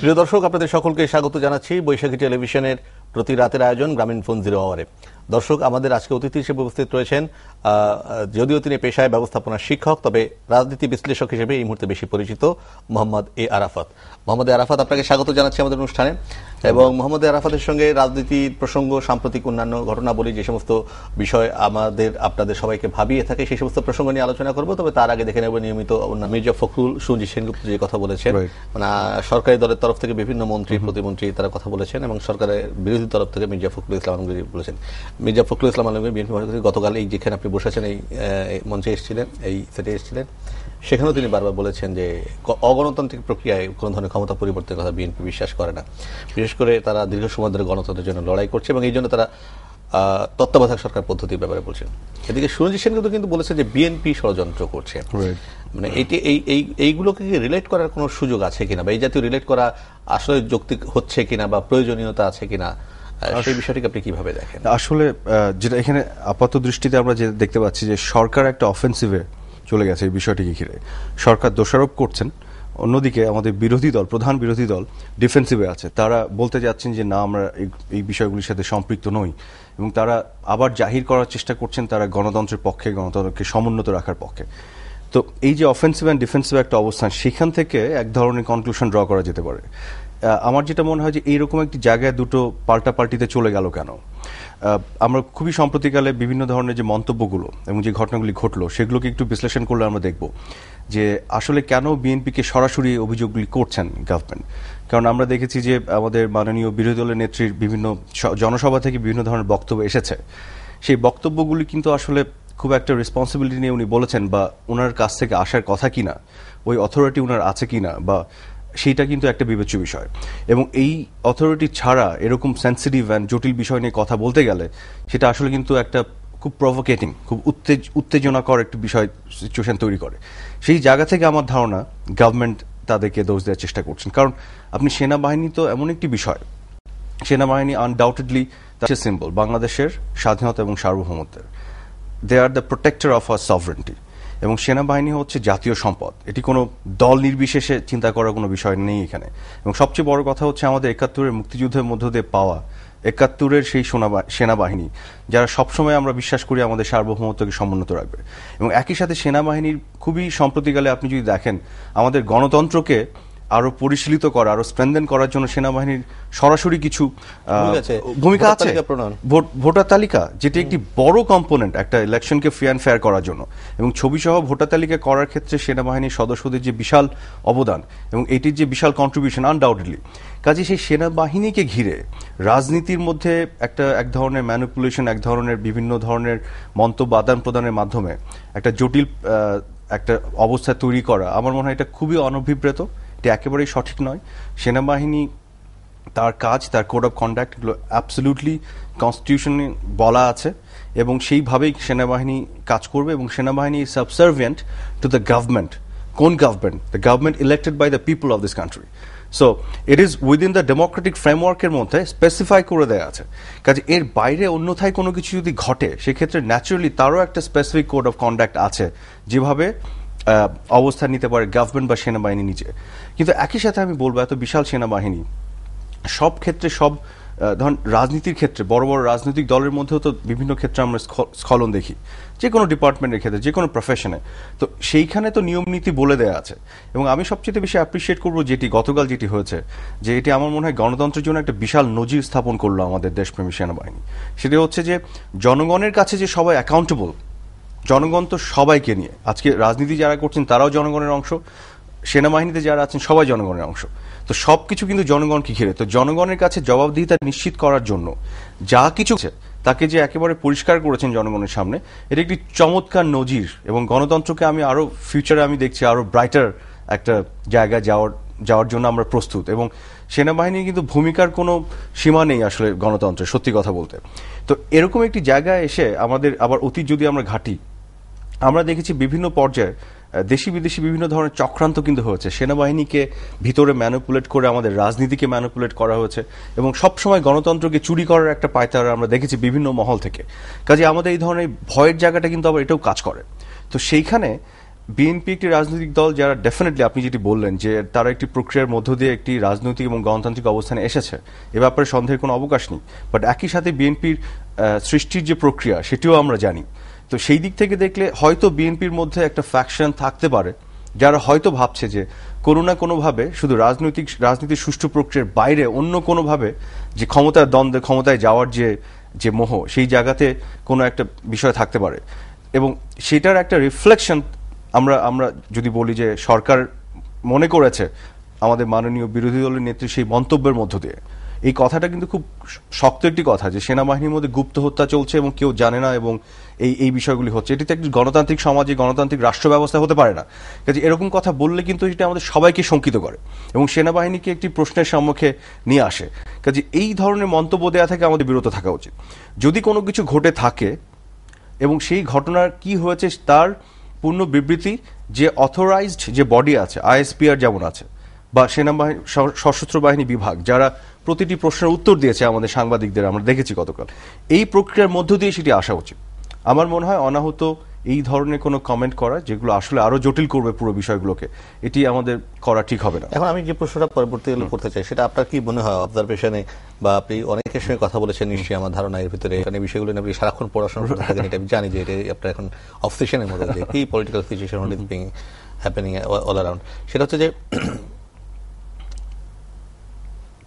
প্রিয় দর্শক, আপনাদের সকলকে স্বাগত জানাচ্ছি বৈশাখী টেলিভিশনের প্রতি রাতের আয়োজন গ্রামীণ ফোন 0 আওয়ারে। দর্শক, আমাদের আজকে অতিথি হিসেবে উপস্থিত রয়েছেন, যদিও তিনি পেশায় ব্যবস্থাপনার শিক্ষক, তবে রাজনীতি বিশ্লেষক হিসেবে এই মুহূর্তে বেশি পরিচিত মোহাম্মদ এ আরাফাত। মোহাম্মদ এ আরাফাত, আপনাকে স্বাগত জানাচ্ছি আমাদের অনুষ্ঠানে। এবং মোহাম্মদ এ আরাফাতের সঙ্গে রাজনীতির প্রসঙ্গ, সাম্প্রতিক অন্যান্য ঘটনাবলী, যে সমস্ত বিষয় আপনাদের সবাইকে ভাবিয়ে থাকে, সেই সমস্ত প্রসঙ্গ নিয়ে আলোচনা করব। তবে তার আগে দেখে নেব নিয়মিত মির্জা ফখরুল, সুজি সেনগুপ্ত যে কথা বলেছেন, মানে সরকারি দলের তরফ থেকে বিভিন্ন মন্ত্রী প্রতিমন্ত্রী তারা কথা বলেছেন, এবং সরকারের বিরোধী তরফ থেকে মির্জা ফখরুল ইসলাম আলমগীর বলেছেন। মির্জা ফখরুল ইসলাম আলমগীর বিএনপি মহাসচিব গতকাল এই যেখানে আপনি বসেছেন, এই মঞ্চে এসেছিলেন, এই সেটে এসেছিলেন, সেখানেও তিনি বারবার বলেছেন যে অগণতান্ত্রিক প্রক্রিয়ায় কোনো ধরনের ক্ষমতা পরিবর্তনের কথা বিএনপি বিশ্বাস করে না। বিশেষ করে তারা দীর্ঘ সময় ধরে গণতন্ত্রের জন্য লড়াই করছে, এবং এই জন্য তারা তত্ত্বাবধায়ক সরকার পদ্ধতির ব্যাপারে বলছেন। এদিকে সুরজিৎ সেন কিন্তু বলেছে যে বিএনপি ষড়যন্ত্র করছে। মানে এইগুলোকে রিলেট করার কোনো সুযোগ আছে কিনা, বা এই জাতীয় রিলেট করা আসলে যৌক্তিক হচ্ছে কিনা, বা প্রয়োজনীয়তা আছে কিনা, সেই বিষয়টিকে আপনি কিভাবে দেখেন? আসলে যেটা এখানে আপাত দৃষ্টিতে আমরা যে দেখতে পাচ্ছি যে সরকার একটা অফেন্সিভে চলে গেছে এই বিষয়টিকে ঘিরে। সরকার দোষারোপ করছেন, অন্যদিকে আমাদের বিরোধী দল, প্রধান বিরোধী দল ডিফেন্সিভে আছে। তারা বলতে যাচ্ছেন যে না, আমরা এই বিষয়গুলির সাথে সম্পৃক্ত নই, এবং তারা আবার জাহির করার চেষ্টা করছেন তারা গণতন্ত্রের পক্ষে, গণতন্ত্রকে সমুন্নত রাখার পক্ষে। তো এই যে অফেন্সিভ অ্যান্ড ডিফেন্সিভ একটা অবস্থান, সেখান থেকে এক ধরনের কনক্লুশন ড্র করা যেতে পারে। আমার যেটা মনে হয় যে এইরকম একটি জায়গায় দুটো পাল্টাপাল্টিতে চলে গেল কেন? আমরা খুবই সম্প্রতিকালে বিভিন্ন ধরনের যে মন্তব্যগুলো এবং যে ঘটনাগুলি ঘটলো, সেগুলোকে একটু বিশ্লেষণ করলে আমরা দেখব যে আসলে কেন বিএনপিকে সরাসরি অভিযোগগুলি করছেন গভর্নমেন্ট। কারণ আমরা দেখেছি যে আমাদের মাননীয় বিরোধী দলের নেত্রীর বিভিন্ন জনসভা থেকে বিভিন্ন ধরনের বক্তব্য এসেছে। সেই বক্তব্যগুলি কিন্তু আসলে খুব একটা রেসপন্সিবিলিটি নিয়ে উনি বলেছেন, বা ওনার কাছ থেকে আসার কথা কিনা, ওই অথরিটি ওনার আছে কিনা, বা সেইটা কিন্তু একটা বিবেচ্য বিষয়। এবং এই অথরিটি ছাড়া এরকম সেন্সিটিভ অ্যান্ড জটিল বিষয় নিয়ে কথা বলতে গেলে সেটা আসলে কিন্তু একটা খুব প্রভোকেটিং, খুব উত্তেজনাকর একটি বিষয়, সিচুয়েশন তৈরি করে। সেই জায়গা থেকে আমার ধারণা গভর্নমেন্ট তাদেরকে দোষ দেওয়ার চেষ্টা করছেন। কারণ আপনি সেনাবাহিনী তো এমন একটি বিষয়, সেনাবাহিনী আনডাউটেডলি সিম্বল বাংলাদেশের স্বাধীনতা এবং সার্বভৌমত্বের। They are the protector of our sovereignty, এবং সেনাবাহিনী হচ্ছে জাতীয় সম্পদ। এটি কোনো দল নির্বিশেষে চিন্তা করার কোনো বিষয় নেই এখানে। এবং সবচেয়ে বড় কথা হচ্ছে আমাদের ৭১-এর মুক্তিযুদ্ধের মধ্য দিয়ে পাওয়া ৭১-এর সেই সেনাবাহিনী, যারা সবসময় আমরা বিশ্বাস করি আমাদের সার্বভৌমত্বকে সমুন্নত রাখবে। এবং একই সাথে সেনাবাহিনীর খুবই সম্প্রতিকালে আপনি যদি দেখেন, আমাদের গণতন্ত্রকে আরো পরিশীলিত করা, আরো স্ট্রেনথেন করার জন্য সেনাবাহিনীর সরাসরি কিছু ভূমিকা আছে। ভোটার তালিকা, যেটি একটি বড় কম্পোনেন্ট একটা ইলেকশনকে ফ্রি অ্যান্ড ফেয়ার করার জন্য, এবং ছবিসহ ভোটার তালিকা করার ক্ষেত্রে সেনাবাহিনীর সদস্যদের যে বিশাল অবদান এবং এটির যে বিশাল কন্ট্রিবিউশন আনডাউটেডলি। কাজে সেই সেনাবাহিনীকে ঘিরে রাজনীতির মধ্যে এক ধরনের ম্যানিপুলেশন, এক ধরনের বিভিন্ন ধরনের মন্তব্য আদান প্রদানের মাধ্যমে একটা জটিল একটা অবস্থা তৈরি করা, আমার মনে হয় এটা খুবই অনভিপ্রেত, এটা একেবারেই সঠিক নয়। সেনাবাহিনী তার কাজ, তার কোড অফ কন্ডাক্ট, এগুলো অ্যাবসলিউটলি কনস্টিটিউশনে বলা আছে, এবং সেইভাবেই সেনাবাহিনী কাজ করবে। এবং সেনাবাহিনী is subservient to the government. কোন government? The government elected by the people of this country. So it is within the democratic ফ্রেমওয়ার্কের মধ্যে স্পেসিফাই করে দেওয়া আছে। কাজে এর বাইরে অন্যথায় কোনো কিছু যদি ঘটে, সেক্ষেত্রে ন্যাচারালি তারও একটা স্পেসিফিক কোড অফ কন্ডাক্ট আছে, যেভাবে অবস্থান নিতে পারে গভর্নমেন্ট বা সেনাবাহিনী নিজে। কিন্তু একই সাথে আমি বলবো, এত বিশাল সেনাবাহিনী সব ক্ষেত্রে, সব ধরুন রাজনীতির ক্ষেত্রে, বড় বড় রাজনৈতিক দলের মধ্যেও তো বিভিন্ন ক্ষেত্রে আমরা স্খলন দেখি, যে কোনো ডিপার্টমেন্টের ক্ষেত্রে, যে কোনো প্রফেশনে। তো সেইখানে তো নিয়ম নীতি বলে দেওয়া আছে। এবং আমি সবচেয়ে বেশি অ্যাপ্রিসিয়েট করবো গতকাল যেটি হয়েছে, যে এটি আমার মনে হয় গণতন্ত্রের জন্য একটা বিশাল নজির স্থাপন করলো আমাদের দেশপ্রেমী সেনাবাহিনী। সেটা হচ্ছে যে জনগণের কাছে যে সবাই অ্যাকাউন্টেবল, জনগণ তো সবাইকে নিয়ে, আজকে রাজনীতি যারা করছেন তারাও জনগণের অংশ, সেনাবাহিনীতে যারা আছেন সবাই জনগণের অংশ। তো সবকিছু কিন্তু জনগণকে ঘিরে। তো জনগণের কাছে জবাবদিহিতা নিশ্চিত করার জন্য যা কিছু তাকে যে একেবারে পরিষ্কার করেছেন জনগণের সামনে, এটা একটি চমৎকার নজির। এবং গণতন্ত্রকে আমি আরো ফিউচারে আমি দেখছি আরো ব্রাইটার একটা জায়গায় যাওয়ার জন্য আমরা প্রস্তুত। এবং সেনাবাহিনীর কিন্তু ভূমিকার কোনো সীমা নেই আসলে গণতন্ত্রের, সত্যি কথা বলতে। তো এরকম একটি জায়গায় এসে আমাদের আবার অতীত যদি আমরা ঘাঁটি, আমরা দেখেছি বিভিন্ন পর্যায়ে দেশি বিদেশি বিভিন্ন ধরনের চক্রান্ত কিন্তু হয়েছে। সেনাবাহিনীকে ভিতরে ম্যানিপুলেট করে আমাদের রাজনীতিকে ম্যানিপুলেট করা হয়েছে, এবং সবসময় গণতন্ত্রকে চুরি করার একটা পায়তারা আমরা দেখেছি বিভিন্ন মহল থেকে। কাজে আমাদের এই ধরনের ভয়ের জায়গাটা কিন্তু আবার এটাও কাজ করে। তো সেইখানে বিএনপি একটি রাজনৈতিক দল যারা ডেফিনেটলি আপনি যেটি বললেন যে তারা একটি প্রক্রিয়ার মধ্য দিয়ে একটি রাজনৈতিক এবং গণতান্ত্রিক অবস্থানে এসেছে, এ ব্যাপারে সন্দেহের কোনো অবকাশ নেই। বাট একই সাথে বিএনপির সৃষ্টির যে প্রক্রিয়া সেটিও আমরা জানি। তো সেই দিক থেকে দেখলে হয়তো বিএনপির মধ্যে একটা ফ্যাকশন থাকতে পারে যারা হয়তো ভাবছে যে কোনো না কোনোভাবে শুধু রাজনীতির সুষ্ঠু প্রক্রিয়ার বাইরে অন্য কোনোভাবে যে ক্ষমতার দ্বন্দ্বে ক্ষমতায় যাওয়ার যে মোহ, সেই জায়গাতে কোনো একটা বিষয় থাকতে পারে। এবং সেটার একটা রিফ্লেকশন আমরা যদি বলি যে সরকার মনে করেছে আমাদের মাননীয় বিরোধী দলের নেত্রী সেই মন্তব্যের মধ্য দিয়ে, এই কথাটা কিন্তু খুব শক্ত একটি কথা যে সেনাবাহিনীর মধ্যে গুপ্ত হত্যা চলছে এবং কেউ জানে না এবং এই বিষয়গুলি হচ্ছে। এটি তো একটি গণতান্ত্রিক সমাজে গণতান্ত্রিক রাষ্ট্র ব্যবস্থা হতে পারে না। কাজে এরকম কথা বললে কিন্তু এটা আমাদের সবাইকে শঙ্কিত করে এবং সেনাবাহিনীকে একটি প্রশ্নের সম্মুখে নিয়ে আসে। কাজে এই ধরনের মন্তব্য দেওয়া থেকে আমাদের বিরত থাকা উচিত। যদি কোনো কিছু ঘটে থাকে এবং সেই ঘটনার কি হয়েছে তার পূর্ণ বিবৃতি যে অথরাইজড যে বডি আছে, আইএসপিআর যেমন আছে, বা সেনাবাহিনী সশস্ত্র বাহিনী বিভাগ যারা প্রতিটি প্রশ্নের উত্তর দিয়েছে আমাদের সাংবাদিকদের, আমরা দেখেছি গতকাল, এই প্রক্রিয়ার মধ্য দিয়ে সেটি আসা উচিত। আমার মনে হয় অনাহত এই ধরনের কোনো কমেন্ট করা যেগুলো আসলে আরো জটিল করবে পুরো বিষয়গুলোকে, এটি আমাদের করা ঠিক হবে না। এখন আমি যে প্রশ্নটা পরবর্তীকালে করতে চাই সেটা আপনার কি মনে হয় অবজারভেশনে, বা আপনি অনেকের সঙ্গে কথা বলেছেন নিশ্চয়ই আমার ধারণা এর ভিতরে, এখানে বিষয়গুলো নিয়ে আপনি সারাক্ষণ পড়াশোনা করতে থাকেন, এটা আমি জানি যে এটা আপনার এখন অবসেশনের মধ্যে যে কি political situation happening all around, সেটা হচ্ছে যে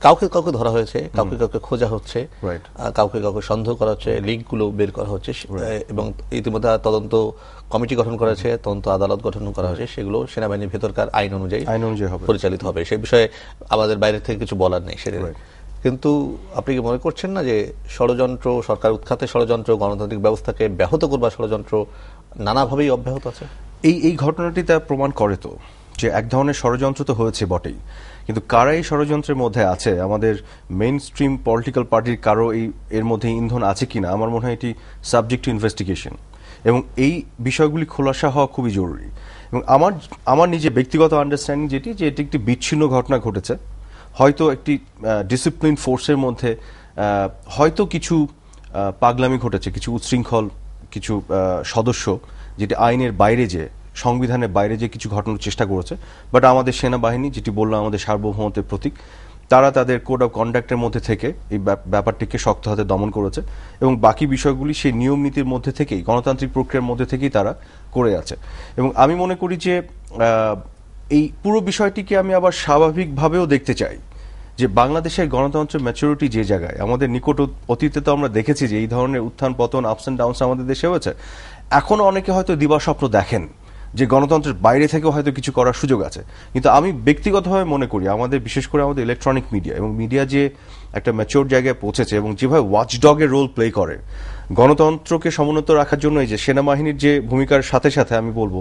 কাউকে কাউকে ধরা হয়েছে, কাউকে কাউকে খোঁজা হচ্ছে, কাউকে কাউকে সন্দেহ করা হচ্ছে, লিঙ্কগুলো বের করা হচ্ছে, এবং ইতিমধ্যে তদন্ত কমিটি গঠন করা হয়েছে, তদন্ত আদালত গঠন করা হয়েছে, সেগুলো সেনাবাহিনীর ভেতরকার আইন অনুযায়ী পরিচালিত হবে। সেই বিষয়ে আমাদের বাইরে থেকে কিছু বলার নেই সেটা। কিন্তু আপনি কি মনে করছেন না যে ষড়যন্ত্র, সরকার উৎখাতের ষড়যন্ত্র, গণতান্ত্রিক ব্যবস্থাকে ব্যাহত করবার ষড়যন্ত্র নানাভাবেই অব্যাহত আছে? এই ঘটনাটি তা প্রমাণ করে তো যে এক ধরনের ষড়যন্ত্র তো হয়েছে বটেই, কিন্তু কারা এই ষড়যন্ত্রের মধ্যে আছে, আমাদের মেইন স্ট্রিম পলিটিক্যাল পার্টির কারো এর মধ্যে ইন্ধন আছে কিনা, আমার মনে হয় এটি সাবজেক্ট টু ইনভেস্টিগেশন এবং এই বিষয়গুলি খোলাসা হওয়া খুবই জরুরি। এবং আমার নিজে ব্যক্তিগত আন্ডারস্ট্যান্ডিং যেটি যে এটি একটি বিচ্ছিন্ন ঘটনা ঘটেছে, হয়তো একটি ডিসিপ্লিন ফোর্সের মধ্যে হয়তো কিছু পাগলামি ঘটেছে, কিছু উচ্ছৃঙ্খল কিছু সদস্য যেটি আইনের বাইরে যে সংবিধানের বাইরে যে কিছু ঘটানোর চেষ্টা করেছে। বাট আমাদের সেনাবাহিনী, যেটি বললাম আমাদের সার্বভৌমত্বের প্রতীক, তারা তাদের কোড অফ কন্ডাক্টের মধ্যে থেকে এই ব্যাপারটিকে শক্ত হাতে দমন করেছে এবং বাকি বিষয়গুলি সেই নিয়ম নীতির মধ্যে থেকেই, গণতান্ত্রিক প্রক্রিয়ার মধ্যে থেকেই তারা করে আছে। এবং আমি মনে করি যে এই পুরো বিষয়টিকে আমি আবার স্বাভাবিকভাবেও দেখতে চাই যে বাংলাদেশের গণতন্ত্রের ম্যাচুরিটি যে জায়গায়, আমাদের নিকট অতীতে তো আমরা দেখেছি যে এই ধরনের উত্থান পতন, আপস অ্যান্ড ডাউনস আমাদের দেশে হয়েছে। এখনো অনেকে হয়তো দিবাস্বপ্ন দেখেন যে গণতন্ত্রের বাইরে থেকেও হয়তো কিছু করার সুযোগ আছে, কিন্তু আমি ব্যক্তিগতভাবে মনে করি আমাদের, বিশেষ করে আমাদের ইলেকট্রনিক মিডিয়া এবং মিডিয়া যে একটা ম্যাচিওর জায়গায় পৌঁছেছে এবং যেভাবে ওয়াচডগের রোল প্লে করে গণতন্ত্রকে সমুন্নত রাখার জন্য, এই যে সেনাবাহিনীর যে ভূমিকার সাথে সাথে আমি বলবো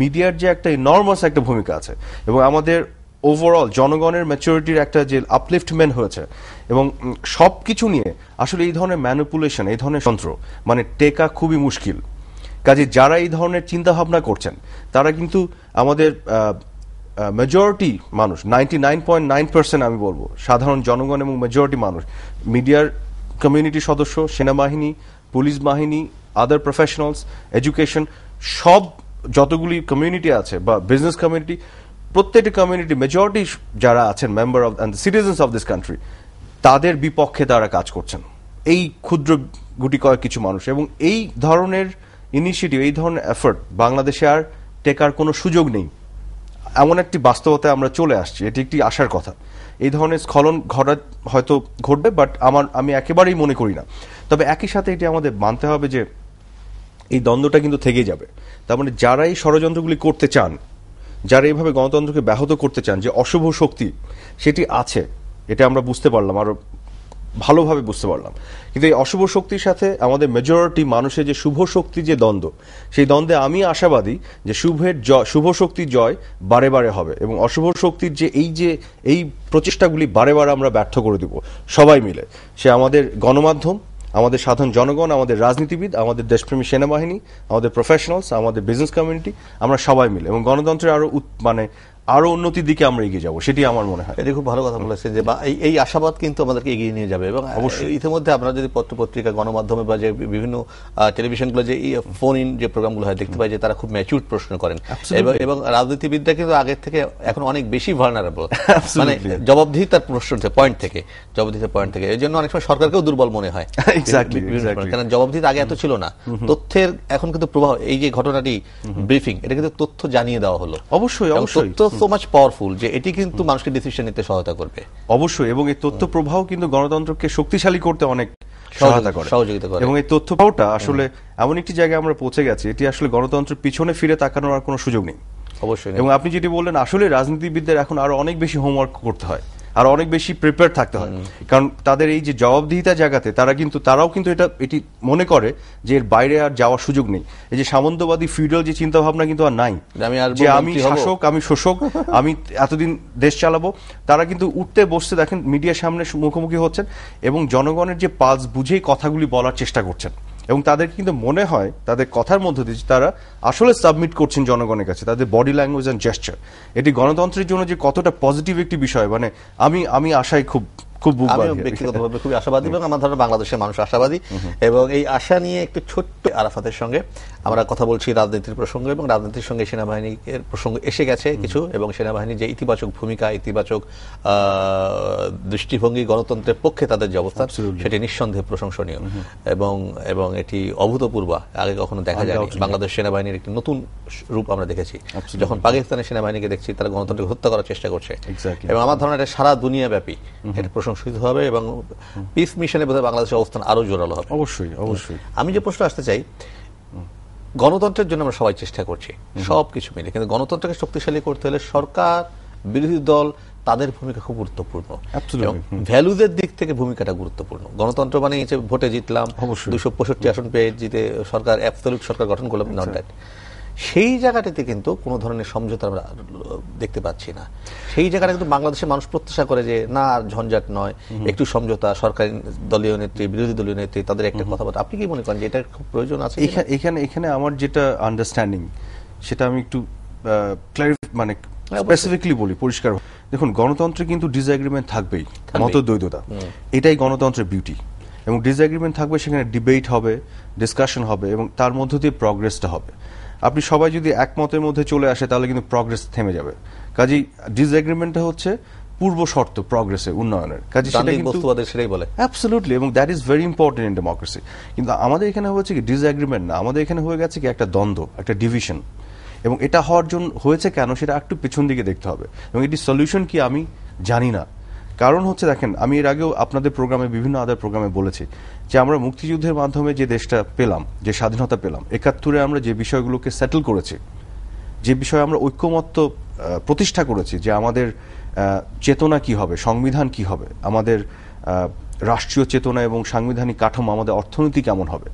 মিডিয়ার যে একটা ইনর্মাস একটা ভূমিকা আছে এবং আমাদের ওভারঅল জনগণের ম্যাচুরিটির একটা যে আপলিফটমেন্ট হয়েছে এবং সব কিছু নিয়ে আসলে এই ধরনের ম্যানিপুলেশন, এই ধরনের যন্ত্র মানে টেকা খুবই মুশকিল। কাজে যারা এই ধরনের চিন্তা ভাবনা করছেন তারা কিন্তু আমাদের মেজরিটি মানুষ, 99.9% আমি বলবো সাধারণ জনগণ এবং মেজরিটি মানুষ, মিডিয়ার কমিউনিটি সদস্য, সেনাবাহিনী, পুলিশ বাহিনী, আদার প্রফেশনালস, এডুকেশন, সব যতগুলি কমিউনিটি আছে বা বিজনেস কমিউনিটি, প্রত্যেকটি কমিউনিটি মেজরিটি যারা আছেন member of and citizens of this country, তাদের বিপক্ষে তারা কাজ করছেন, এই ক্ষুদ্র গুটি কয়েক কিছু মানুষ। এবং এই ধরনের ইনিশিয়েটিভ, এই ধরনের এফোর্ট বাংলাদেশে আর টেকার কোনো সুযোগ নেই, এমন একটি বাস্তবতায় আমরা চলে আসছি। এটি একটি আশার কথা। এই ধরনের স্খলন হয়তো ঘটবে, বাট আমি একেবারেই মনে করি না। তবে একই সাথে এটি আমাদের মানতে হবে যে এই দ্বন্দ্বটা কিন্তু থেকেই যাবে। তার মানে যারা এই ষড়যন্ত্রগুলি করতে চান, যারা এইভাবে গণতন্ত্রকে ব্যাহত করতে চান, যে অশুভ শক্তি সেটি আছে, এটা আমরা বুঝতে পারলাম, আরো ভালোভাবে বুঝতে পারলাম। কিন্তু এই অশুভ শক্তির সাথে আমাদের মেজরিটি মানুষের যে শুভ শক্তি যে দ্বন্দ্ব, সেই দ্বন্দ্বে আমি আশাবাদী যে শুভ শক্তির জয় বারে বারে হবে এবং অশুভ শক্তির যে এই প্রচেষ্টাগুলি বারে বারে আমরা ব্যর্থ করে দেব সবাই মিলে। সে আমাদের গণমাধ্যম, আমাদের সাধারণ জনগণ, আমাদের রাজনীতিবিদ, আমাদের দেশপ্রেমী সেনাবাহিনী, আমাদের প্রফেশনালস, আমাদের বিজনেস কমিউনিটি, আমরা সবাই মিলে এবং গণতন্ত্রের আরো আরো উন্নতির দিকে আমরা এগিয়ে যাব, সেটি আমার মনে হয়। এটা খুব ভালো কথা বলেছেন যে এই আশাবাদ কিন্তু আমাদেরকে এগিয়ে নিয়ে যাবে। এবং ইতিমধ্যে আপনারা যদি পত্রপত্রিকা, গণমাধ্যমে বা যে বিভিন্ন টেলিভিশনগুলো যে ফোন ইন যে প্রোগ্রামগুলো হয় দেখতে পাই যে তারা খুব ম্যাচিউরড প্রশ্ন করেন, এবং রাজনীতিবিদরা কিন্তু আগের থেকে এখন অনেক বেশি ভালনারেবল, মানে জবাবদিহিতার প্রশ্ন পয়েন্ট থেকে, এই জন্য অনেক সময় সরকারকেও দুর্বল মনে হয়। কারণ জবাবদিহিতা আগে এত ছিল না, তথ্যের এখন কিন্তু প্রভাব, এই যে ঘটনাটি ব্রিফিং, এটা কিন্তু তথ্য জানিয়ে দেওয়া হলো। অবশ্যই তথ্য সো মাচ পাওয়ারফুল যে এটি কিন্তু মানুষকে ডিসিশন নিতে সহায়তা করবে। অবশ্যই, এবং এই তথ্য প্রবাহ কিন্তু গণতন্ত্রকে শক্তিশালী করতে অনেক সহযোগিতা করে। এবং এই তথ্য প্রবাহটা আসলে এমন একটি জায়গায় আমরা পৌঁছে গেছি, এটি আসলে গণতন্ত্রের পিছনে ফিরে তাকানোর আর কোনো সুযোগ নেই। অবশ্যই। এবং আপনি যেটি বললেন, আসলে রাজনীতিবিদদের এখন আরো অনেক বেশি হোমওয়ার্ক করতে হয়, আর অনেক বেশি প্রিপেয়ার থাকতে হয়। কারণ তাদের এই যে জবাবদিহিতা জায়গাতে তারাও কিন্তু এটি মনে করে যে এর বাইরে আর যাওয়ার সুযোগ নেই। এই যে সামন্তবাদী ফিউডাল যে চিন্তা ভাবনা কিন্তু আর নাই, যে আমি শাসক, আমি শোষক, আমি এতদিন দেশ চালাবো। তারা কিন্তু উঠতে বসতে দেখেন মিডিয়ার সামনে মুখোমুখি হচ্ছেন এবং জনগণের যে পালস বুঝেই কথাগুলি বলার চেষ্টা করছেন, এবং তাদের কিন্তু মনে হয় তাদের কথার মধ্য দিয়ে তারা আসলে সাবমিট করছেন জনগণের কাছে, তাদের বডি ল্যাঙ্গুয়েজ এন্ড জেস্চার। এটি গণতন্ত্রের জন্য যে কতটা পজিটিভ একটি বিষয়, মানে আমি আশায় খুব ব্যক্তিগতভাবে খুবই আশাবাদী, এবং আমার ধারণা বাংলাদেশের মানুষ আশাবাদী। এবং এই আশা নিয়ে একটু ছোট্ট আরাফাতের সঙ্গে আমরা কথা বলছি রাজনীতির প্রসঙ্গ, এবং রাজনীতির সঙ্গে সেনাবাহিনীর প্রসঙ্গ এসে গেছে কিছু, এবং সেনাবাহিনীর যে ইতিবাচক ভূমিকা, ইতিবাচক দৃষ্টিভঙ্গি, গণতন্ত্রের পক্ষে তাদের যে অবস্থান, সেটি নিঃসন্দেহে প্রশংসনীয় এবং এটি অভূতপূর্ব, আগে কখনো দেখা যায়নি। বাংলাদেশ সেনাবাহিনীর একটি নতুন রূপ আমরা দেখেছি। যখন পাকিস্তানের সেনাবাহিনীকে দেখছি তারা গণতন্ত্রকে হত্যা করার চেষ্টা করছে, এবং আমার ধারণা এটা সারা দুনিয়া ব্যাপী এটা প্রশংসিত হবে, এবং পিস মিশনে বোধহয় বাংলাদেশের অবস্থান আরো জোরালো হবে। অবশ্যই অবশ্যই। আমি যে প্রশ্ন আসতে চাই, গণতন্ত্রের জন্য আমরা সবাই চেষ্টা করছি সবকিছু মিলে, কিন্তু গণতন্ত্রকে শক্তিশালী করতে হলে সরকার, বিরোধী দল, তাদের ভূমিকা খুব গুরুত্বপূর্ণ। ভ্যালুজের দিক থেকে ভূমিকাটা গুরুত্বপূর্ণ। গণতন্ত্র মানে ভোটে জিতলাম, 265 আসন পেয়ে জিতে সরকার, অ্যাবসলিউট সরকার গঠন করলাম, নট দ্যাট। সেই জায়গাটিতে কিন্তু কোনো ধরনের সমঝোতা আমরা দেখতে পাচ্ছি না। সেই জায়গাটা কিন্তু বাংলাদেশের মানুষ প্রত্যাশা করে যে না, আর ঝঞ্ঝাট নয়, একটু সমঝোতা, সরকারি দলীয় নেত্রী, বিরোধী দলীয় নেত্রী, তাদের একটা কথাবার্তা। আপনি কি মনে করেন যে এটার খুব প্রয়োজন আছে? এখানে আমার যেটা আন্ডারস্ট্যান্ডিং, সেটা আমি একটু মানে স্পেসিফিকলি বলি পরিষ্কার। দেখুন, গণতন্ত্রে কিন্তু ডিসএগ্রিমেন্ট থাকবেই, মতদ্বৈধতা, এটাই গণতন্ত্রের বিউটি। এবং ডিসএগ্রিমেন্ট থাকবে, সেখানে ডিবেট হবে, ডিসকাশন হবে, এবং তার মধ্য দিয়ে প্রগ্রেসটা হবে। আপনি সবাই যদি একমতের মধ্যে চলে আসে তাহলে কিন্তু প্রগ্রেস থেমে যাবে। কাজেই ডিসএগ্রিমেন্টটা হচ্ছে পূর্ব শর্ত প্রগ্রেসে, উন্নয়নের। কাজে সেটা কিন্তু সেটাই বলে অ্যাবসলিউটলি, এবং that is very important in democracy. কিন্তু আমাদের এখানে হয়েছে কি ডিসএগ্রিমেন্ট না, আমাদের এখানে হয়ে গেছে কি একটা দ্বন্দ্ব, একটা ডিভিশন। এবং এটা হওয়ার জন্য হয়েছে কেন, সেটা একটু পেছন দিকে দেখতে হবে। এবং এটি সলিউশন কি আমি জানি না। কারণ হচ্ছে, দেখেন, আমি এর আগেও আপনাদের প্রোগ্রামে, বিভিন্ন আদার প্রোগ্রামে বলেছি যে আমরা মুক্তিযুদ্ধের মাধ্যমে যে দেশটা পেলাম, যে স্বাধীনতা পেলাম, ৭১-এ আমরা যে বিষয়গুলোকে সেটেল করেছি, যে বিষয়ে আমরা ঐক্যমত্য প্রতিষ্ঠা করেছি, যে আমাদের চেতনা কি হবে, সংবিধান কি হবে, আমাদের রাষ্ট্রীয় চেতনা এবং সাংবিধানিক কাঠামো, আমাদের অর্থনীতি কেমন হবে,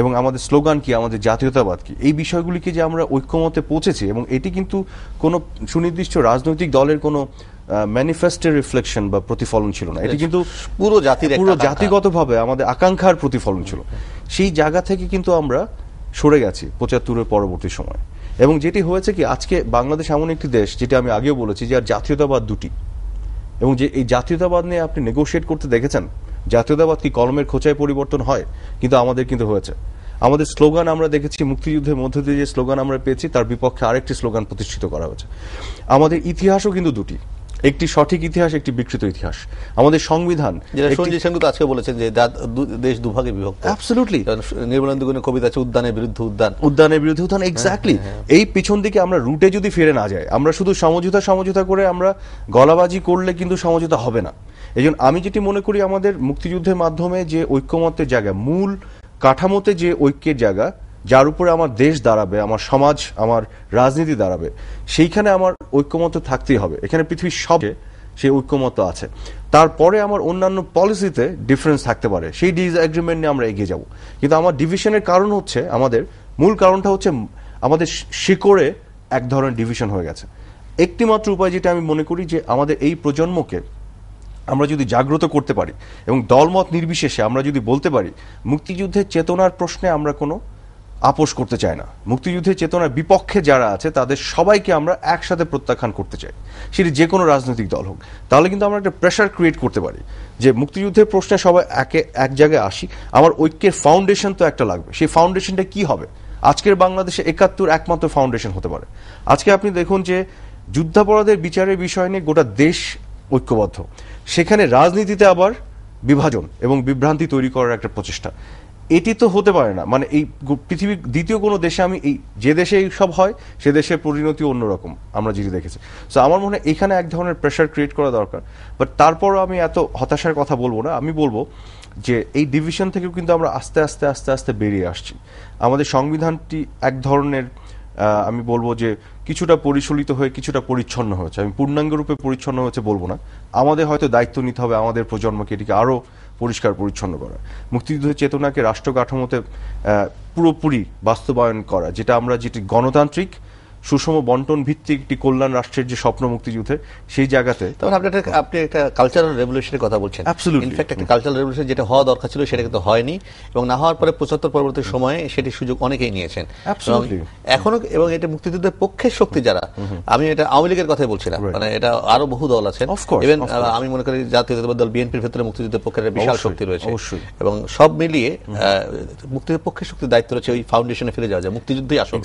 এবং আমাদের স্লোগান কি, আমাদের জাতীয়তাবাদ কি, এই বিষয়গুলিকে যে আমরা ঐক্যমতে পৌঁছেছি। এবং এটি কিন্তু কোনো সুনির্দিষ্ট রাজনৈতিক দলের কোনো ম্যানিফেস্টের রিফ্লেকশন বা প্রতিফলন ছিল না, এটি কিন্তু পুরো জাতিগতভাবে আমাদের আকাঙ্ক্ষার প্রতিফলন ছিল। সেই জায়গা থেকে কিন্তু আমরা সরে গেছি ৭৫-এর পরবর্তী সময়। এবং যেটি হয়েছে কি, আজকে বাংলাদেশ এমন একটি দেশ, যেটা আমি আগেও বলেছি, যে আর জাতীয়তাবাদ দুটি, এবং যে এই জাতীয়তাবাদ নিয়ে আপনি নেগোশিয়েট করতে দেখেছেন। জাতীয়তাবাদ কি কলমের খোঁচায় পরিবর্তন হয়? কিন্তু আমাদের কিন্তু হয়েছে। আমাদের স্লোগান আমরা দেখেছি, মুক্তিযুদ্ধের মধ্য দিয়ে যে স্লোগান আমরা পেয়েছি, তার বিপক্ষে আরেকটি স্লোগান প্রতিষ্ঠিত করা হয়েছে। আমাদের ইতিহাসও কিন্তু দুটি, একটি সঠিক ইতিহাস, একটি বিকৃত ইতিহাস। আমাদের সংবিধান, সঞ্জয় সেনগুপ্ত আজকে বলেছেন যে দেশ দুভাগে বিভক্ত। অ্যাবসলিউটলি। নির্মলেন্দু গুণের কবিতা আছে, উদ্যানের বিরুদ্ধে উদ্যান, উদ্যানের বিরুদ্ধে উদ্যান। এক্স্যাক্টলি। এই পিছন দিকে আমরা রুটে যদি ফিরে না যাই, আমরা শুধু সমঝোতা করে আমরা গলাবাজি করলে কিন্তু সমঝোতা হবে না। এই জন্য আমি যেটি মনে করি, আমাদের মুক্তিযুদ্ধের মাধ্যমে যে ঐক্যমত্যের জায়গা, মূল কাঠামোতে যে ঐক্যের জায়গা, যার উপরে আমার দেশ দাঁড়াবে, আমার সমাজ, আমার রাজনীতি দাঁড়াবে, সেইখানে আমার ঐক্যমত্য থাকতেই হবে। এখানে পৃথিবীর সবে সেই ঐক্যমত্য আছে। তারপরে আমার অন্যান্য পলিসিতে ডিফারেন্স থাকতে পারে, সেই ডিসএগ্রিমেন্ট নিয়ে আমরা এগিয়ে যাব। কিন্তু আমার ডিভিশনের কারণ হচ্ছে, আমাদের মূল কারণটা হচ্ছে আমাদের শিকড়ে এক ধরনের ডিভিশন হয়ে গেছে। একটি মাত্র উপায় যেটা আমি মনে করি, যে আমাদের এই প্রজন্মকে আমরা যদি জাগ্রত করতে পারি এবং দলমত নির্বিশেষে আমরা যদি বলতে পারি মুক্তিযুদ্ধের চেতনার প্রশ্নে আমরা কোনো আপোষ করতে চায় না। মুক্তিযুদ্ধের চেতনার বিপক্ষে যারা আছে তাদের সবাইকে আমরা একসাথে প্রত্যাখ্যান করতে চাই, সেটি যে কোনো রাজনৈতিক দল হোক। তাহলে কিন্তু আমরা একটা প্রেশার ক্রিয়েট করতে পারি যে মুক্তিযুদ্ধের প্রশ্নে সবাই এক জায়গায় আসি, আমার ঐক্যের ফাউন্ডেশন তো একটা লাগবে। সেই ফাউন্ডেশনটা কি হবে? আজকের বাংলাদেশে ৭১ একমাত্র ফাউন্ডেশন হতে পারে। আজকে আপনি দেখুন যে যুদ্ধাপরাধের বিচারের বিষয় নিয়ে গোটা দেশ ঐক্যবদ্ধ, সেখানে রাজনীতিতে আবার বিভাজন এবং বিভ্রান্তি তৈরি করার একটা প্রচেষ্টা, এটি তো হতে পারে না। মানে এই পৃথিবীর দ্বিতীয় কোনো দেশে আমি এই যে দেশে এই সব হয় সে দেশের পরিণতি অন্যরকম আমরা যেটি দেখেছি। সো আমার মনে হয় এখানে এক ধরনের প্রেশার ক্রিয়েট করা দরকার। বাট তারপরও আমি এত হতাশার কথা বলবো না, আমি বলবো যে এই ডিভিশন থেকেও কিন্তু আমরা আস্তে আস্তে আস্তে আস্তে বেরিয়ে আসছি। আমাদের সংবিধানটি এক ধরনের আমি বলবো যে কিছুটা পরিচালিত হয়ে কিছুটা পরিচ্ছন্ন হয়েছে। আমি পূর্ণাঙ্গরূপে পরিচ্ছন্ন হয়েছে বলবো না, আমাদের হয়তো দায়িত্ব নিতে হবে আমাদের প্রজন্মকে এটিকে আরো পরিষ্কার পরিচ্ছন্ন করা, মুক্তিযুদ্ধের চেতনাকে রাষ্ট্র কাঠামোতে পুরোপুরি বাস্তবায়ন করা, যেটি গণতান্ত্রিক সুষম বন্টন ভিত্তিক একটি কল্যাণ রাষ্ট্রের যে স্বপ্ন মুক্তিযুদ্ধের, সেই জায়গাতে। তখন আপনি একটা কালচারাল রেভলিউশনের কথা বলছেন। অ্যাবসলিউটলি। ইনফ্যাক্ট একটা কালচারাল রেভলিউশন যেটা হওয়া দরকার ছিল সেটা কিন্তু হয়নি, এবং না হওয়ার পরে ৭৫ পরবর্তী সময়ে সেটির সুযোগ অনেকেই নিয়েছেন এখনো। এবং এটা মুক্তিযুদ্ধের পক্ষের শক্তি যারা, আমি এটা আওয়ামী লীগের কথাই বলছিলাম, মানে এটা আরো বহু দল আছেন। ইভেন আমি মনে করি জাতীয়তাবাদী দল বিএনপির ভেতরে মুক্তিযুদ্ধের পক্ষের বিশাল শক্তি রয়েছে, এবং সব মিলিয়ে মুক্তিযুদ্ধের পক্ষের শক্তির দায়িত্ব রয়েছে ওই ফাউন্ডেশনে ফিরে যাওয়া যায়, মুক্তিযুদ্ধই আসলে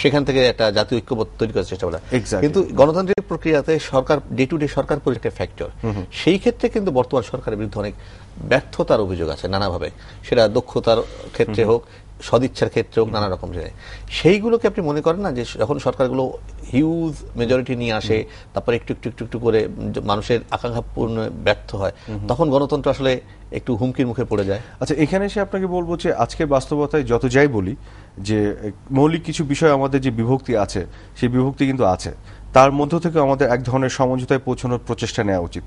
সেখান থেকে একটা জাতীয় ঐক্যবোধ তৈরি করার চেষ্টা করা। কিন্তু গণতান্ত্রিক প্রক্রিয়াতে সরকার ডে টু ডে সরকার একটা ফ্যাক্টর, সেই ক্ষেত্রে কিন্তু বর্তমান সরকারের বিরুদ্ধে অনেক ব্যর্থতার অভিযোগ আছে নানাভাবে, সেটা দক্ষতার ক্ষেত্রে হোক, সদিচ্ছার ক্ষেত্রে হোক, নানা রকম জায়গায়। সেইগুলোকে আপনি মনে করেন না যে যখন সরকারগুলো হিউজ মেজরিটি নিয়ে আসে, তারপর একটু একটু একটু একটু করে মানুষের আকাঙ্ক্ষা পূর্ণ ব্যর্থ হয়, তখন গণতন্ত্র আসলে একটু হুমকির মুখে পড়ে যায়? আচ্ছা, এখানে এসে আপনাকে বলবো যে আজকের বাস্তবতায় যত যাই বলি যে মৌলিক কিছু বিষয় আমাদের যে বিভক্তি আছে, সেই বিভক্তি কিন্তু আছে, তার মধ্য থেকে আমাদের এক ধরনের সমঝোতায় পৌঁছানোর প্রচেষ্টা নেওয়া উচিত।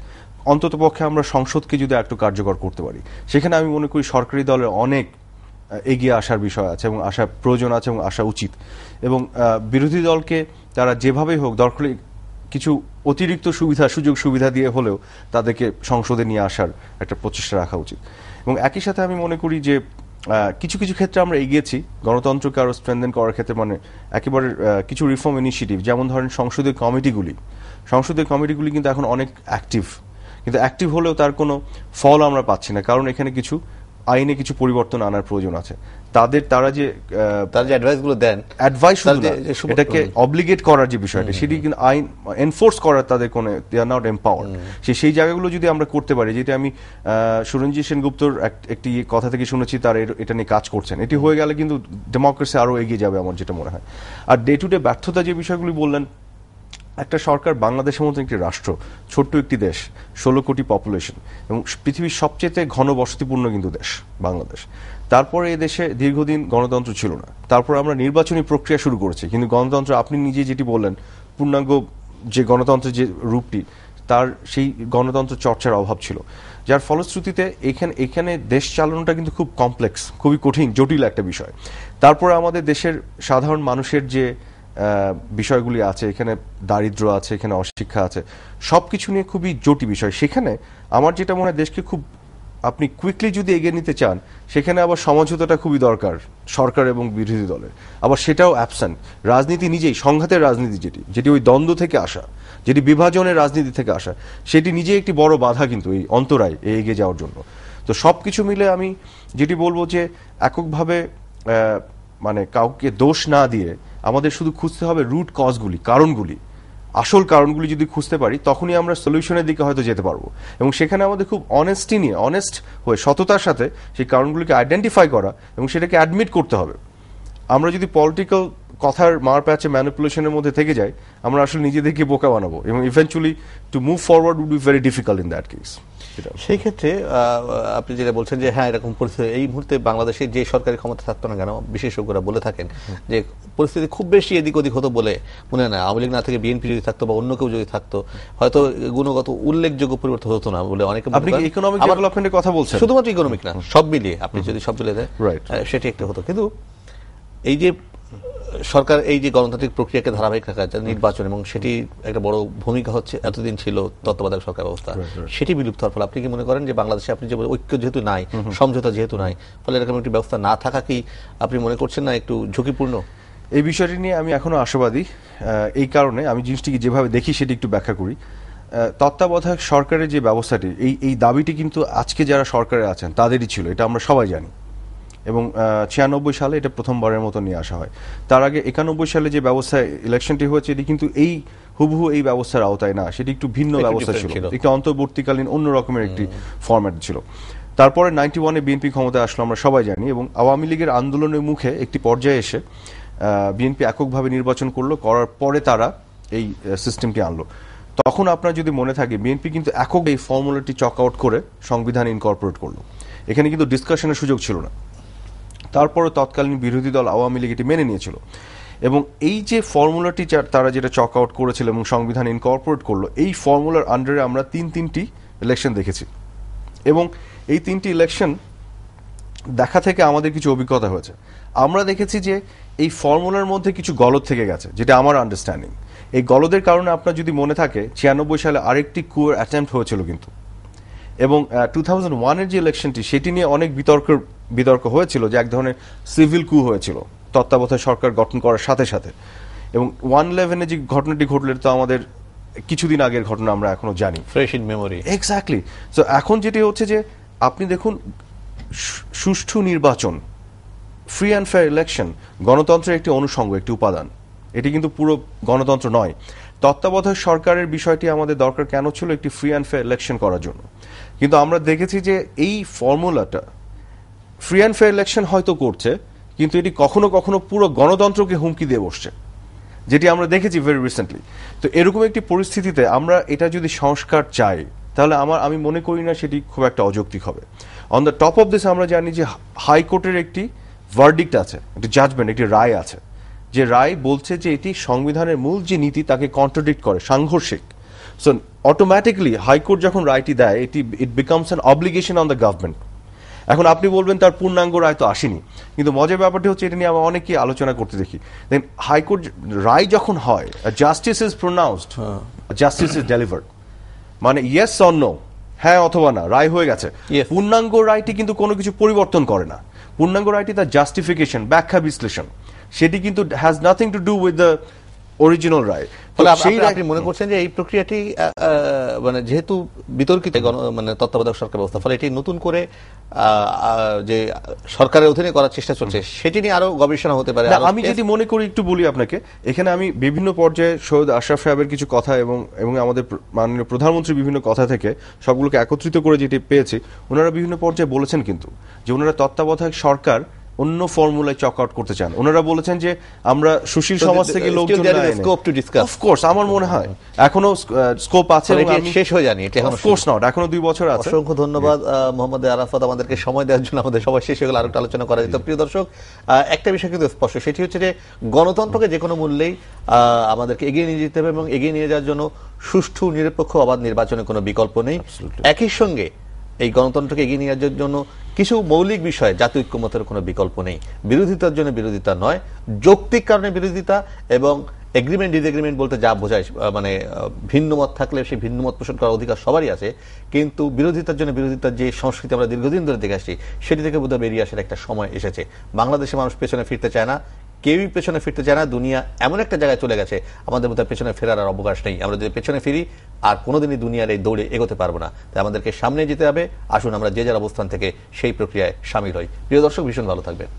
অন্তত পক্ষে আমরা সংসদকে যদি একটু কার্যকর করতে পারি, সেখানে আমি মনে করি সরকারি দলের অনেক এগিয়ে আসার বিষয় আছে এবং আসার প্রয়োজন আছে এবং আসা উচিত। এবং বিরোধী দলকে তারা যেভাবেই হোক দরকার কিছু অতিরিক্ত সুযোগ সুবিধা দিয়ে হলেও তাদেরকে সংসদে নিয়ে আসার একটা প্রচেষ্টা রাখা উচিত। এবং একই সাথে আমি মনে করি যে কিছু কিছু ক্ষেত্রে আমরা এগিয়েছি গণতন্ত্রকে আরো স্ট্রেনথেন করার ক্ষেত্রে, মানে একেবারে কিছু রিফর্ম ইনিশিয়েটিভ, যেমন ধরেন সংসদীয় কমিটিগুলি কিন্তু এখন অনেক অ্যাক্টিভ, কিন্তু অ্যাক্টিভ হলেও তার কোনো ফল আমরা পাচ্ছি না, কারণ এখানে কিছু আইনে কিছু পরিবর্তন আনার প্রয়োজন আছে। তারা যে অ্যাডভাইসগুলো দেন, অ্যাডভাইস শুধু না, এটাকে অব্লিগেট করার যে বিষয়টা, সেটি কিন্তু আইন এনফোর্স করার তাদের কোনো, দে আর নট এম্পাওয়ার্ড। সেই জায়গাগুলো যদি আমরা করতে পারি, যেটা আমি সুরঞ্জিত সেনগুপ্তর একটি কথা থেকে শুনেছি, তার এটা নিয়ে কাজ করছেন, এটি হয়ে গেলে কিন্তু ডেমোক্রেসি আরো এগিয়ে যাবে আমার যেটা মনে হয়। আর ডে টু ডে ব্যর্থতা যে বিষয়গুলি বললেন, একটা সরকার, বাংলাদেশের মতো একটি রাষ্ট্র, ছোট্ট একটি দেশ, 16 কোটি পপুলেশন এবং পৃথিবীর সবচেয়ে ঘন বসতিপূর্ণ কিন্তু দেশ বাংলাদেশ, তারপরে এই দেশে দীর্ঘদিন গণতন্ত্র ছিল না, তারপর আমরা নির্বাচনী প্রক্রিয়া শুরু করেছি, কিন্তু গণতন্ত্র আপনি নিজে যেটি বললেন, পূর্ণাঙ্গ যে গণতন্ত্রের যে রূপটি, তার সেই গণতন্ত্র চর্চার অভাব ছিল, যার ফলশ্রুতিতে এখানে দেশ চালানোটা কিন্তু খুব কমপ্লেক্স, খুবই কঠিন, জটিল একটা বিষয়। তারপরে আমাদের দেশের সাধারণ মানুষের যে বিষয়গুলি আছে, এখানে দারিদ্র্য আছে, এখানে অশিক্ষা আছে, সবকিছু নিয়ে খুবই জটিল বিষয়। সেখানে আমার যেটা মনে হয়, দেশকে খুব আপনি কুইকলি যদি এগিয়ে নিতে চান, সেখানে আবার সমঝোতাটা খুবই দরকার সরকার এবং বিরোধী দলের, আবার সেটাও অ্যাবসেন্ট। রাজনীতি নিজেই, সংঘাতের রাজনীতি যেটি ওই দ্বন্দ্ব থেকে আসা, যেটি বিভাজনের রাজনীতি থেকে আসা, সেটি নিজেই একটি বড় বাধা কিন্তু এই অন্তরায় এগিয়ে যাওয়ার জন্য। তো সবকিছু মিলে আমি যেটি বলবো যে এককভাবে মানে কাউকে দোষ না দিয়ে আমাদের শুধু খুঁজতে হবে রুট কজগুলি, কারণগুলি, আসল কারণগুলি যদি খুঁজতে পারি, তখনই আমরা সলিউশনের দিকে হয়তো যেতে পারবো। এবং সেখানে আমাদের খুব অনেস্টি নিয়ে, অনেস্ট হয়ে, সততার সাথে সেই কারণগুলিকে আইডেন্টিফাই করা এবং সেটাকে অ্যাডমিট করতে হবে। আমরা যদি পলিটিক্যাল কথার মার প্যাচে ম্যানিপুলেশনের মধ্যে থেকে যাই, আমরা আসলে নিজেদেরকে বোকা বানাবো এবং eventually to move forward would be very difficult in that case. সেই ক্ষেত্রে আপনি যেটা বলছেন যে হ্যাঁ, এরকম পরিস্থিতি এই মুহূর্তে বাংলাদেশের যে সরকারি ক্ষমতা থাকতো না কেন, বিশেষজ্ঞরা বলে থাকেন যে পরিস্থিতি খুব বেশি এদিক ওদিক হতো বলে মনে হয় না। আওয়ামী লীগ না থেকে বিএনপি যদি থাকতো বা অন্য কেউ যদি থাকতো, হয়তো গুণগত উল্লেখযোগ্য পরিবর্তন হতো না বলে অনেকে। আপনি ইকোনমিক ডেভেলপমেন্টের কথা বলছেন, শুধুমাত্র ইকোনমিক না, সব মিলিয়ে আপনি যদি সব মিলিয়ে দেয় সেটি একটা হতো। কিন্তু এই যে সরকার এই যে গণতান্ত্রিক প্রক্রিয়াকে ধারাবাহিক রাখা যায় নির্বাচন, এবং সেটি একটা বড় ভূমিকা হচ্ছে, এতদিন ছিল তত্ত্বাবধায়ক সরকার ব্যবস্থা, সেটি বিলুপ্ত হওয়ার ফলে আপনি কি মনে করেন যে বাংলাদেশে আপনি যে ঐক্য যেহেতু নাই, সমঝোতা যেহেতু নাই, ফলে এরকম একটি ব্যবস্থা না থাকা কি আপনি মনে করছেন না একটু ঝুঁকিপূর্ণ? এই বিষয়টি নিয়ে আমি এখনো আশাবাদী। এই কারণে আমি জিনিসটিকে যেভাবে দেখি সেটি একটু ব্যাখ্যা করি। তত্ত্বাবধায়ক সরকারের যে ব্যবস্থাটি, এই দাবিটি কিন্তু আজকে যারা সরকারে আছেন তাদেরই ছিল, এটা আমরা সবাই জানি। এবং 96 সালে এটা প্রথমবারের মতো নিয়ে আসা হয়। তার আগে 91 সালে যে ব্যবস্থায় ইলেকশনটি হয়েছে এটি কিন্তু এই হুবহু এই ব্যবস্থার আওতায় না, সেটি একটু ভিন্ন ব্যবস্থা ছিল, একটু অন্তর্বর্তীকালীন অন্য রকমের একটি ফরম্যাট ছিল। তারপরে 91-এ বিএনপি ক্ষমতায় আসলো, আমরা সবাই জানি, এবং আওয়ামী লীগের আন্দোলনের মুখে একটি পর্যায়ে এসে বিএনপি এককভাবে নির্বাচন করলো, করার পরে তারা এই সিস্টেমটি আনলো। তখন আপনার যদি মনে থাকে বিএনপি কিন্তু একক এই ফর্মুলাটি চক আউট করে সংবিধান ইনকর্পোরেট করলো, এখানে কিন্তু ডিসকাশনের সুযোগ ছিল না। তারপরে তৎকালীন বিরোধী দল আওয়ামী লীগ এটি মেনে নিয়েছিল, এবং এই যে ফর্মুলাটি তারা যেটা চক আউট করেছিল এবং সংবিধান ইনকর্পোরেট করলো, এই ফর্মুলার আন্ডারে আমরা তিনটি ইলেকশন দেখেছি, এবং এই 3টি ইলেকশন দেখা থেকে আমাদের কিছু অভিজ্ঞতা হয়েছে। আমরা দেখেছি যে এই ফর্মুলার মধ্যে কিছু গলদ থেকে গেছে, যেটা আমার আন্ডারস্ট্যান্ডিং। এই গলদের কারণে আপনার যদি মনে থাকে 96 সালে আরেকটি কুয়ের অ্যাটেম্প্ট হয়েছিল কিন্তু, এবং 2001-এর যে ইলেকশনটি সেটি নিয়ে অনেক বিতর্ক হয়েছিল যে এক ধরনের সিভিল কু হয়েছিল তত্ত্বাবধায়ক সরকার গঠন করার সাথে সাথে। এবং 1/11-এ যে ঘটনাটি ঘটলে তো আমাদের কিছুদিন আগের ঘটনা, আমরা এখনো জানি, fresh in memory. Exactly. So এখন যেটি হচ্ছে যে আপনি দেখুন, সুষ্ঠু নির্বাচন, ফ্রি অ্যান্ড ফেয়ার ইলেকশন গণতন্ত্রের একটি অনুষঙ্গ, একটি উপাদান, এটি কিন্তু পুরো গণতন্ত্র নয়। তত্ত্বাবধায়ক সরকারের বিষয়টি আমাদের দরকার কেন ছিল? একটি ফ্রি অ্যান্ড ফেয়ার ইলেকশন করার জন্য। কিন্তু আমরা দেখেছি যে এই ফর্মুলাটা ফ্রি অ্যান্ড ফেয়ার ইলেকশন হয়তো করছে, কিন্তু এটি কখনো কখনো পুরো গণতন্ত্রকে হুমকি দিয়ে বসছে, যেটি আমরা দেখেছি ভেরি রিসেন্টলি। তো এরকম একটি পরিস্থিতিতে আমরা এটা যদি সংস্কার চাই, তাহলে আমি মনে করি না সেটি খুব একটা অযৌক্তিক হবে। On the top of this আমরা জানি যে হাইকোর্টের একটি ভার্ডিক্ট আছে, একটি জাজমেন্ট, একটি রায় আছে, যে রায় বলছে যে এটি সংবিধানের মূল যে নীতি তাকে কন্ট্রাডিক্ট করে, সাংঘর্ষিক। সো অটোমেটিক্যালি হাইকোর্ট যখন রায়টি দেয়, it becomes an obligation on the government. এখন আপনি বলবেন তার পূর্ণাঙ্গ রায় তো আসেনি, কিন্তু মজার ব্যাপারটি হচ্ছে এটা নিয়ে আমরা অনেকেই আলোচনা করতে দেখি। দেন হাইকোর্ট রায় যখন হয়, justice is pronounced, justice is delivered, মানে ইয়েস অর নো, হ্যাঁ অথবা না, রায় হয়ে গেছে। পূর্ণাঙ্গ রায়টি কিন্তু কোনো কিছু পরিবর্তন করে না। পূর্ণাঙ্গ রায়টি তার জাস্টিফিকেশন, ব্যাখ্যা বিশ্লেষণ, সেটি কিন্তু has nothing to do with the original রায়। আপনি মনে করছেন যে এই প্রক্রিয়াটি মানে যেহেতু বিতর্কিত মানে তত্ত্বাবধায়ক সরকার ব্যবস্থা, ফলে এটি নতুন করে যে সরকারের অধীনে করার চেষ্টা চলছে, সেটি নিয়ে আরো গবেষণা হতে পারে? আমি যেটি মনে করি একটু বলি আপনাকে, এখানে আমি বিভিন্ন পর্যায়ে সৈয়দ আশরাফ সাহেবের কিছু কথা এবং আমাদের মাননীয় প্রধানমন্ত্রী বিভিন্ন কথা থেকে সবগুলোকে একত্রিত করে যেটি পেয়েছি, ওনারা বিভিন্ন পর্যায়ে বলেছেন কিন্তু যে ওনারা তত্ত্বাবধায়ক সরকার অন্য ফর্মুলায় চক আউট করতে চান। ওনারা বলেছেন যে আমরা সুশীল সমাজ থেকে লোকজন, অফকোর্স আমার মনে হয় এখনো স্কোপ আছে, শেষ হয়ে যায়নি, অফকোর্স নট, এখনো 2 বছর আছে। অসংখ্য ধন্যবাদ মোহাম্মদ আরাফাত আমাদেরকে সময় দেওয়ার জন্য। আমাদের সবাই শেষ হয়ে গেল, আরেকটা আলোচনা করা যেত। প্রিয় দর্শক, একটা বিষয় কিন্তু স্পষ্ট, সেটি হচ্ছে যে গণতন্ত্রকে যে কোনো মূল্যেই আমাদেরকে এগিয়ে নিয়ে যেতে হবে, এবং এগিয়ে নিয়ে যাওয়ার জন্য সুষ্ঠু, নিরপেক্ষ, অবাধ নির্বাচনের কোনো বিকল্প নেই। একই সঙ্গে এই গণতন্ত্রকে এগিয়ে নিয়ে যাওয়ার জন্য কিছু মৌলিক বিষয়ে জাতীয় ঐক্যমতের কোনো বিকল্প নেই। বিরোধিতার জন্য বিরোধিতা নয়, যৌক্তিক কারণে বিরোধিতা, এবং এগ্রিমেন্ট ডিসএগ্রিমেন্ট বলতে যা বোঝায়, মানে ভিন্ন মত থাকলে সেই ভিন্ন মত পোষণ করার অধিকার সবারই আছে, কিন্তু বিরোধিতার জন্য বিরোধিতার যে সংস্কৃতি আমরা দীর্ঘদিন ধরে দেখে আসছি, সেটি থেকে বোধহয় বেরিয়ে আসার একটা সময় এসেছে। বাংলাদেশে মানুষ পেছনে ফিরতে চায় না, কেউই পেছনে ফিরতে চায় না। দুনিয়া এমন একটা জায়গায় চলে গেছে, আমাদের মধ্যে পেছনে ফেরার আর অবকাশ নেই। আমরা যদি পেছনে ফিরি আর কোনোদিনই দুনিয়ার এই দৌড়ে এগোতে পারবো না। তাই আমাদেরকে সামনে যেতে হবে। আসুন আমরা যে যার অবস্থান থেকে সেই প্রক্রিয়ায় সামিল হই। প্রিয় দর্শক, ভীষণ ভালো থাকবেন।